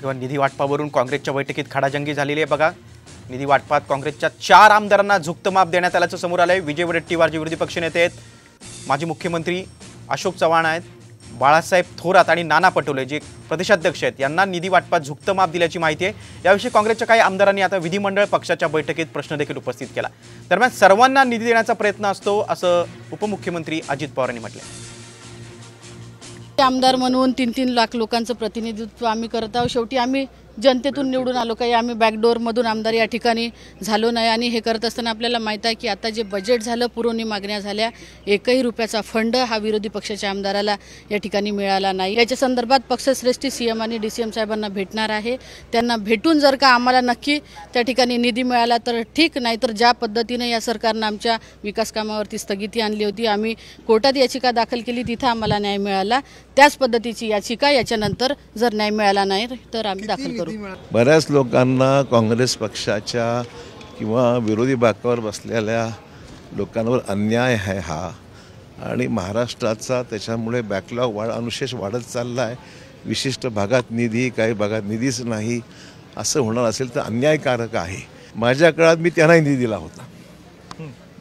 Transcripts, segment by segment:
किंवा निधी वाटपावरून काँग्रेसच्या बैठकीत खडाजंगी झालेली आहे बघा। निधी वाटपात काँग्रेसच्या 4 आमदारांना झुकतं माप देण्यात आल्याचं समोर आलंय। विजय वडेट्टीवार जे विरोधी पक्षनेते आहेत, माजी मुख्यमंत्री अशोक चव्हाण आहेत, बाळासाहेब थोरात आणि नाना पटोले जे प्रदेशाध्यक्ष आहेत यांना निधी वाटपात झुकतं माप दिल्याची माहिती आहे। याविषयी काँग्रेसच्या काही आमदारांनी आता विधिमंडळ पक्षाच्या बैठकीत प्रश्न देखील उपस्थित केला। दरम्यान सर्वांना निधी देण्याचा प्रयत्न असतो असं उपमुख्यमंत्री अजित पवार यांनी म्हटलंय। आमदार म्हणून 3-3 लाख लोकांचं प्रतिनिधित्व आम्ही करत आहोत। शेवटी आम्ही जनतेतून निवडून आलो, काही आम्ही बॅकडोर मधून आमदार या ठिकाणी झालो नाही। आणि हे करत असताना आपल्याला माहिती आहे की आता जे बजेट झालं, पुरवणी मागण्या झाल्या, एकही रुपयाचा फंड हा विरोधी पक्षाच्या आमदाराला या ठिकाणी मिळाला नाही। याच्या संदर्भात पक्षश्रेष्ठी सीएम आणि डीसीएम साहेबांना भेटणार आहे। त्यांना भेटून जर का आम्हाला नक्की त्या ठिकाणी निधी मिळाला तर ठीक, नाहीतर ज्या पद्धतीने या सरकारनं आमच्या विकास कामावरती स्थगिती आणली होती, आम्ही कोर्टात याचिका दाखल केली, तिथं आम्हाला न्याय मिळाला, त्याच पद्धतीची याचिका याच्यानंतर जर न्याय मिळाला नाही तर आम्ही दाखल करू। बऱ्याच लोकांना काँग्रेस पक्षाच्या किंवा विरोधी बाकावर बसलेल्या लोकांवर अन्याय आहे हा, आणि महाराष्ट्राचा त्याच्यामुळे बॅकलॉग अनुशेष वाढत चालला आहे। विशिष्ट भागात निधी, काही भागात निधीच नाही, असं होणार असेल तर अन्यायकारक आहे। माझ्या काळात मी त्यांनाही निधी दिला होता।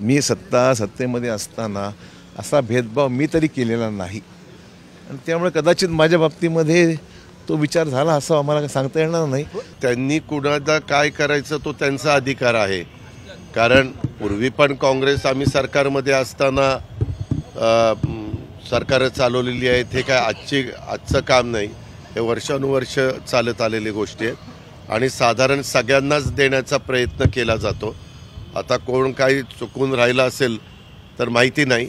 मी सत्तेमध्ये असताना असा भेदभाव मी तरी केलेला नाही, आणि त्यामुळे कदाचित माझ्या बाबतीमध्ये तो विचार झाला असं आम्हाला सांगता येणार नाही। त्यांनी कुणाला काय करायचं तो त्यांचा अधिकार आहे, कारण पूर्वी पण काँग्रेस आम्ही सरकारमध्ये असताना सरकार चालवलेली आहे। हे काय आजचं काम नाही, हे वर्षानुवर्ष चालत आलेली गोष्टी आहेत आणि साधारण सगळ्यांनाच देण्याचा प्रयत्न केला जातो। आता कोण काही चुकून राहिला असेल तर माहिती नाही,